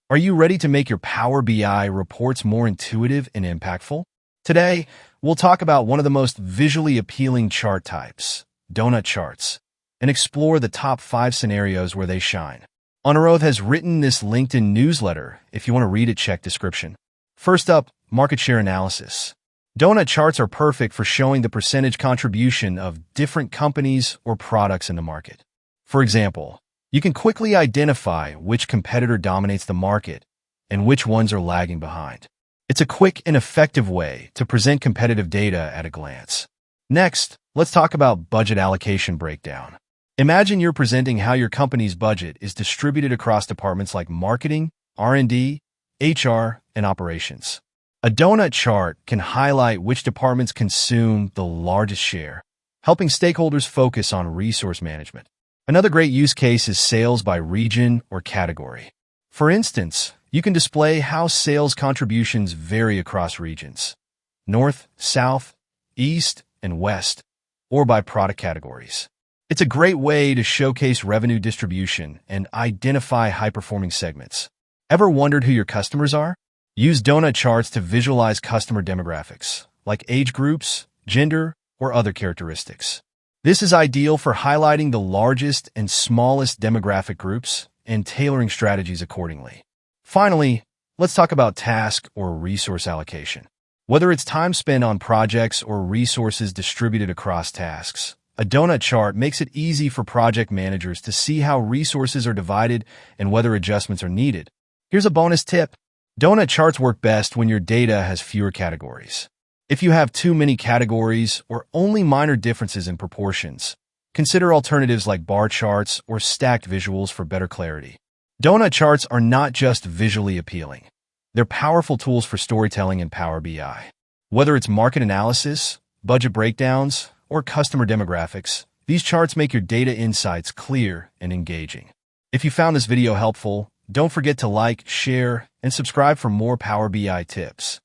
Are you ready to make your Power BI reports more intuitive and impactful? Today, we'll talk about one of the most visually appealing chart types, donut charts, and explore the top 5 scenarios where they shine. Honor Oath has written this LinkedIn newsletter. If you want to read it, check description. First up, market share analysis. Donut charts are perfect for showing the percentage contribution of different companies or products in the market. For example, you can quickly identify which competitor dominates the market and which ones are lagging behind. It's a quick and effective way to present competitive data at a glance. Next, let's talk about budget allocation breakdown. Imagine you're presenting how your company's budget is distributed across departments like marketing, R&D, HR, and operations. A donut chart can highlight which departments consume the largest share, helping stakeholders focus on resource management. Another great use case is sales by region or category. For instance, you can display how sales contributions vary across regions, north, south, east, and west, or by product categories. It's a great way to showcase revenue distribution and identify high-performing segments. Ever wondered who your customers are? Use donut charts to visualize customer demographics, like age groups, gender, or other characteristics. This is ideal for highlighting the largest and smallest demographic groups and tailoring strategies accordingly. Finally, let's talk about task or resource allocation. Whether it's time spent on projects or resources distributed across tasks, a donut chart makes it easy for project managers to see how resources are divided and whether adjustments are needed. Here's a bonus tip. Donut charts work best when your data has fewer categories. If you have too many categories or only minor differences in proportions, consider alternatives like bar charts or stacked visuals for better clarity. Donut charts are not just visually appealing. They're powerful tools for storytelling in Power BI. Whether it's market analysis, budget breakdowns, or customer demographics, these charts make your data insights clear and engaging. If you found this video helpful, don't forget to like, share, and subscribe for more Power BI tips.